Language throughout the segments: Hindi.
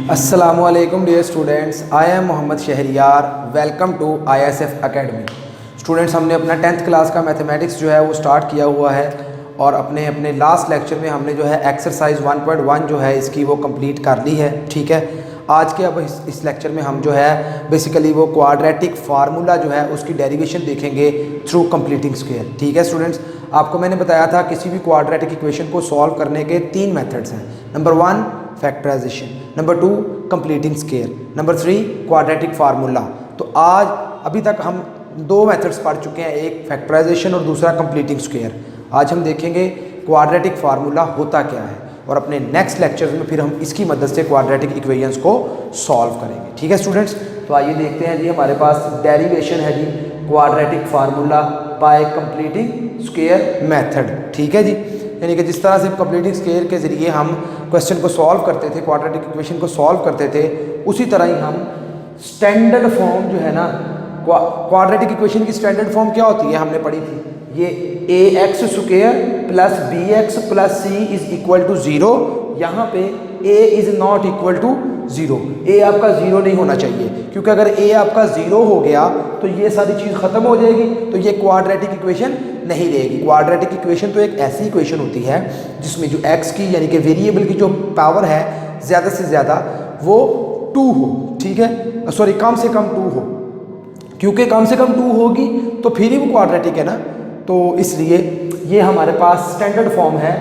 अस्सलामुअलैकुम dear students, I am Mohammad Shahriyar. Welcome to ISF academy. Students, हमने अपना 10th क्लास का मैथमेटिक्स जो है वो स्टार्ट किया हुआ है और अपने लास्ट लेक्चर में हमने जो है एक्सरसाइज 1.1 जो है इसकी वो कंप्लीट कर ली है। ठीक है, आज के अब इस लेक्चर में हम जो है बेसिकली वो क्वाड्रेटिक फार्मूला जो है उसकी डेरिवेशन देखेंगे थ्रू कंप्लीटिंग स्क्वायर। ठीक है स्टूडेंट्स, आपको मैंने बताया था किसी भी क्वाड्रेटिक इक्वेशन को सॉल्व करने के 3 मेथड्स हैं। Number 1 factorization, number 2 completing square, number 3 quadratic formula. तो आज अभी तक हम 2 मेथड्स पढ़ चुके हैं, एक फैक्टराइजेशन और दूसरा कंप्लीटिंग स्क्वायर। आज हम देखेंगे क्वाड्रेटिक फार्मूला होता क्या है और अपने नेक्स्ट लेक्चर में फिर हम इसकी मदद से क्वाड्रेटिक इक्वेशंस को सॉल्व करेंगे। ठीक है स्टूडेंट्स, तो आइए देखते हैं जी, हमारे पास डेरिवेशन है जी quadratic formula by completing square method. ठीक है जी, यानी कि जिस तरह से कंप्लीटिंग स्क्वायर के ज़रिए हम क्वेश्चन को सॉल्व करते थे, क्वाड्रेटिक इक्वेशन को सॉल्व करते थे, उसी तरह ही हम स्टैंडर्ड फॉर्म जो है ना, क्वाड्रेटिक इक्वेशन की स्टैंडर्ड फॉर्म क्या होती है हमने पढ़ी थी, ये ax square plus bx plus c is equal to 0। यहाँ पे a is not equal to 0, a आपका 0 नहीं होना चाहिए, क्योंकि अगर a आपका 0 हो गया तो ये सारी चीज़ ख़त्म हो जाएगी, तो ये क्वाड्रेटिक इक्वेशन नहीं रहेगी। क्वाड्रेटिक इक्वेशन तो एक ऐसी इक्वेशन होती है जिसमें जो x की यानी कि वेरिएबल की जो पावर है ज़्यादा से ज़्यादा वो 2 हो। ठीक है, सॉरी कम से कम 2 हो, क्योंकि कम से कम 2 होगी तो फिर ही वो क्वाड्रेटिक है ना। तो इसलिए ये हमारे पास स्टैंडर्ड फॉर्म है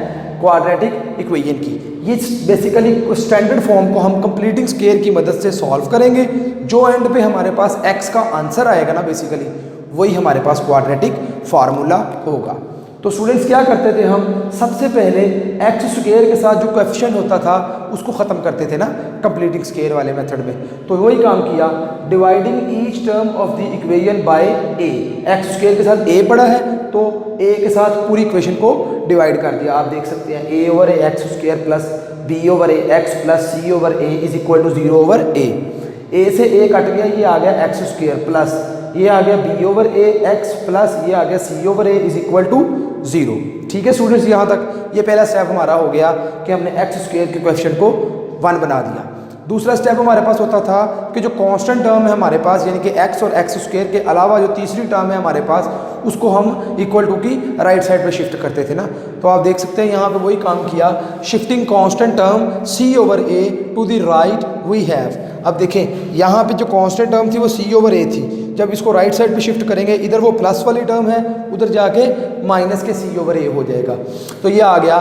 क्वाड्रेटिक इक्वेशन की। ये बेसिकली स्टैंडर्ड फॉर्म को हम कंप्लीटिंग स्क्वायर की मदद से सॉल्व करेंगे। जो एंड पे हमारे पास x का आंसर आएगा ना, बेसिकली वही हमारे पास क्वाड्रेटिक फार्मूला होगा। तो स्टूडेंट्स क्या करते थे, हम सबसे पहले एक्स स्क्वायर के साथ जो कोएफिशिएंट होता था उसको ख़त्म करते थे ना कंप्लीटिंग स्क्वायर वाले मेथड में। तो वही काम किया, dividing each term of the equation by A. X square के साथ ए पड़ा है तो ए के साथ पूरी इक्वेशन को डिवाइड कर दिया। आप देख सकते हैं a over a x square plus b over a x plus c over a is equal to 0 over a से a कट गया, ये आ गया एक्स स्क्वायर प्लस ये आ गया b over a x plus ये आ गया c over a is equal to 0। ठीक है स्टूडेंट्स, यहाँ तक ये पहला स्टेप हमारा हो गया कि हमने एक्स स्क्वायर के कोएफिशिएंट को 1 बना दिया। दूसरा स्टेप हमारे पास होता था कि जो कांस्टेंट टर्म है हमारे पास, यानी कि x और एक्स स्क्वायर के अलावा जो तीसरी टर्म है हमारे पास, उसको हम इक्वल टू की राइट साइड पे शिफ्ट करते थे ना। तो आप देख सकते हैं यहाँ पे वही काम किया, shifting constant term c over a to the right we have. अब देखें यहाँ पे जो कांस्टेंट टर्म थी वो c ओवर a थी, जब इसको राइट साइड पे शिफ्ट करेंगे इधर वो प्लस वाली टर्म है, उधर जाके माइनस के c ओवर a हो जाएगा। तो ये आ गया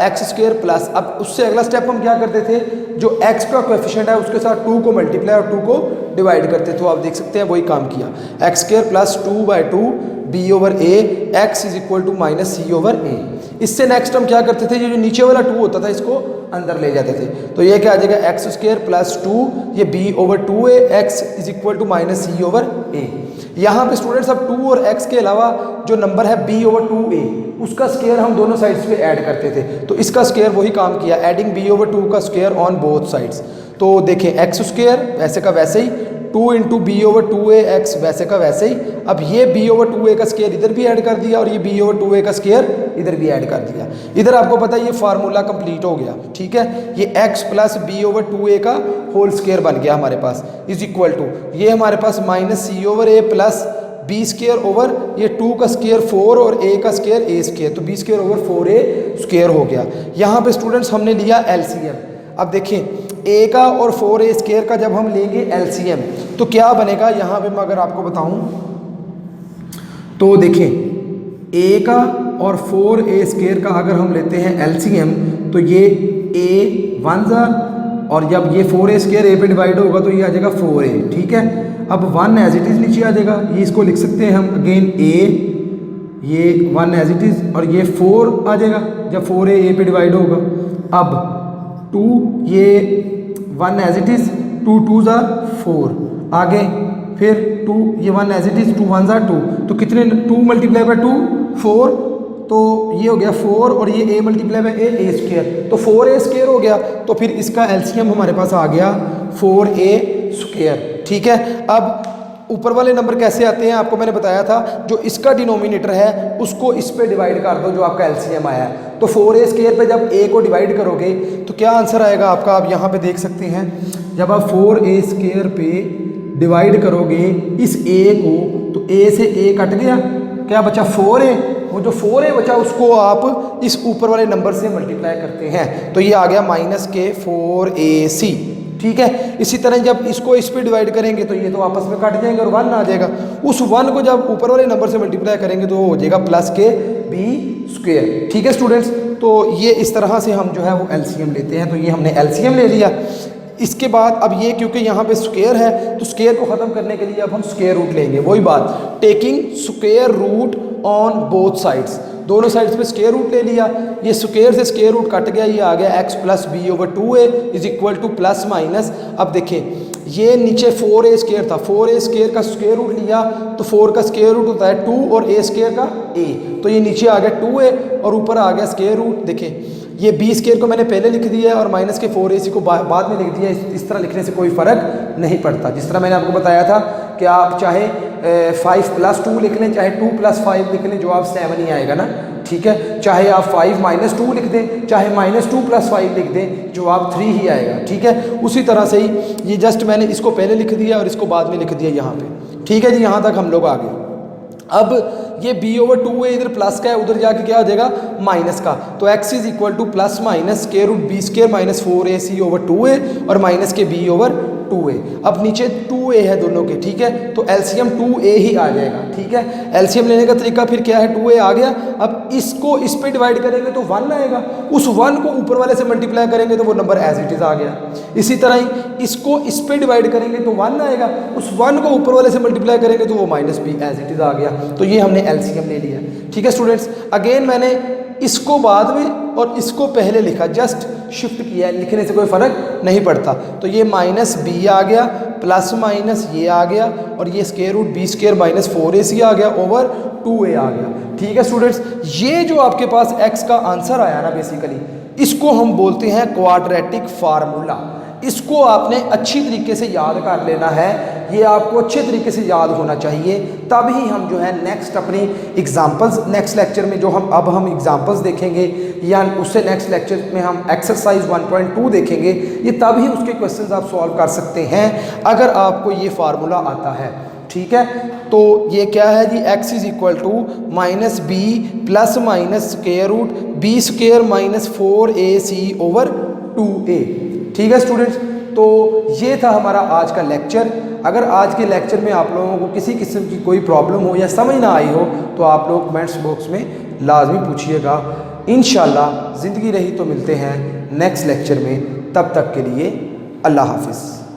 एक्स स्क्वायर प्लस। अब उससे अगला स्टेप हम क्या करते थे, जो x का कोएफिशिएंट है उसके साथ 2 को मल्टीप्लाई और 2 को डिवाइड करते थे। तो आप देख सकते हैं वही काम किया, x square plus 2/2 b over a x is equal to minus c over a। इससे नेक्स्ट हम क्या करते थे, ये जो नीचे वाला 2 होता था इसको अंदर ले जाते थे। तो ये क्या आ जाएगा, एक्स स्क्वायर प्लस 2 ये b over 2a x is equal to minus c over a। यहाँ पे स्टूडेंट्स अब 2 और x के अलावा जो नंबर है b ओवर 2a उसका स्क्वायर हम दोनों साइड्स पे ऐड करते थे। तो इसका स्क्वायर वही काम किया, एडिंग b ओवर 2 का स्क्वायर ऑन बोथ साइड्स। तो देखें एक्स स्क्वायर वैसे का वैसे ही, 2 into b over 2a x वैसे का वैसे ही। अब ये b ओवर 2a का स्क्वायर इधर भी ऐड कर दिया और ये b ओवर 2a का स्क्वायर इधर भी ऐड कर दिया। इधर आपको पता है ये फार्मूला कंप्लीट हो गया। ठीक है, ये x plus b over 2a का होल स्क्वायर बन गया हमारे पास, इज इक्वल टू ये हमारे पास minus c over a plus b square over ये 2 का स्क्वायर 4 और a का स्क्वायर a स्क्वायर, तो b square over 4a square हो गया। यहाँ पे स्टूडेंट्स हमने लिया LCM। अब देखें a का और 4a स्क्वायर का जब हम लेंगे LCM तो क्या बनेगा, यहाँ पे मैं अगर आपको बताऊं तो देखें a का और 4a स्क्वायर का अगर हम लेते हैं LCM तो ये a 1 और जब ये 4a स्क्वायर a पे डिवाइड होगा तो ये आ जाएगा 4a। ठीक है, अब 1 एज इट इज़ नीचे आ जाएगा, ये इसको लिख सकते हैं हम अगेन a, ये 1 एज इट इज़ और ये 4 आ जाएगा जब 4a a पे डिवाइड होगा। अब 2 ये 1 as it is, 2 2s are 4, आगे फिर 2 ये 1 as it is, 2 1s are 2, तो कितने 2 मल्टीप्लाई बाय 2 4, तो ये हो गया 4 और ये a multiply by a square, तो 4a स्क्वायर हो गया। तो फिर इसका LCM हमारे पास आ गया 4a स्क्वायर। ठीक है, अब ऊपर वाले नंबर कैसे आते हैं आपको मैंने बताया था, जो इसका डिनोमिनेटर है उसको इस पे डिवाइड कर दो जो आपका एलसीएम आया है। तो 4a² पे जब a को डिवाइड करोगे तो क्या आंसर आएगा आपका, आप यहाँ पे देख सकते हैं। जब आप 4a² पे डिवाइड करोगे इस a को, तो a से a कट गया, क्या बचा 4a। वो जो 4a बचा उसको आप इस ऊपर वाले नंबर से मल्टीप्लाई करते हैं, तो ये आ गया -4ac। ठीक है, इसी तरह जब इसको इस पे डिवाइड करेंगे तो ये तो आपस में काट जाएंगे और 1 आ जाएगा। उस 1 को जब ऊपर वाले नंबर से मल्टीप्लाई करेंगे तो हो जाएगा +kb²। ठीक है स्टूडेंट्स, तो ये इस तरह से हम जो है वो एलसीएम लेते हैं। तो ये हमने एलसीएम ले लिया। इसके बाद अब ये क्योंकि यहाँ पे स्क्वायर है तो स्क्वायर को ख़त्म करने के लिए अब हम स्क्वायर रूट लेंगे। वही बात, taking square root on both sides, दोनों साइड्स पे स्क्वायर रूट ले लिया। ये स्क्वायर से स्क्वायर रूट कट गया, ये आ गया x + b/2a = +-। अब देखिए ये नीचे 4a² था, 4a² का स्क्वायर रूट लिया तो 4 का स्क्वायर रूट होता है 2 और a² का a, तो ये नीचे आ गया 2a और ऊपर आ गया स्क्वायर रूट। देखिए ये b² को मैंने पहले लिख दिया है और -4ac को बाद में लिख दिया। इस तरह लिखने से कोई फ़र्क नहीं पड़ता। जिस तरह मैंने आपको बताया था कि आप चाहे 5 + 2 लिख लें, चाहे 2 + 5 लिख लें, जवाब 7 ही आएगा ना। ठीक है, चाहे आप 5 - 2 लिख दें, चाहे -2 + 5 लिख दें, जवाब 3 ही आएगा। ठीक है, उसी तरह से ही ये जस्ट मैंने इसको पहले लिख दिया और इसको बाद में लिख दिया यहाँ पे। ठीक है जी, यहाँ तक हम लोग आ गए। अब ये b/2a इधर प्लस का है, उधर जाके क्या हो जाएगा माइनस का। तो x = +-√b² - 4ac/2a और -kb/2a। अब नीचे 2a है दोनों के। ठीक है, तो एलसीएम 2a ही आ जाएगा। ठीक है, एलसीएम लेने का तरीका फिर क्या है, 2a आ गया। अब इसको इस पे डिवाइड करेंगे तो 1 आएगा, उस 1 को ऊपर वाले से मल्टीप्लाई करेंगे तो वो नंबर एज इट इज़ आ गया। इसी तरह ही इसको इस पे डिवाइड करेंगे तो 1 आएगा, उस 1 को ऊपर वाले से मल्टीप्लाई करेंगे तो वो -b एज इट इज़ आ गया। तो ये हमने एलसीएम ले लिया। ठीक है स्टूडेंट्स, अगेन मैंने इसको बाद में और इसको पहले लिखा, जस्ट शिफ्ट किया, लिखने से कोई फ़र्क नहीं पड़ता। तो ये -b आ गया, प्लस ये आ गया और ये √b² - 4ac आ गया ओवर 2a आ गया। ठीक है स्टूडेंट्स, ये जो आपके पास x का आंसर आया ना, बेसिकली इसको हम बोलते हैं क्वाड्रेटिक फार्मूला। इसको आपने अच्छी तरीके से याद कर लेना है, ये आपको अच्छे तरीके से याद होना चाहिए, तभी हम जो है नेक्स्ट अपनी एग्जांपल्स, नेक्स्ट लेक्चर में जो हम एग्जांपल्स देखेंगे या उससे नेक्स्ट लेक्चर में हम एक्सरसाइज 1.2 देखेंगे, ये तभी उसके क्वेश्चंस आप सॉल्व कर सकते हैं अगर आपको ये फार्मूला आता है। ठीक है, तो ये क्या है जी, x = -b +-√b² - 4ac/2a। ठीक है स्टूडेंट्स, तो ये था हमारा आज का लेक्चर। अगर आज के लेक्चर में आप लोगों को किसी किस्म की कोई प्रॉब्लम हो या समझ ना आई हो तो आप लोग कमेंट्स बॉक्स में लाजमी पूछिएगा। इंशाल्लाह ज़िंदगी रही तो मिलते हैं नेक्स्ट लेक्चर में। तब तक के लिए अल्लाह हाफिज़।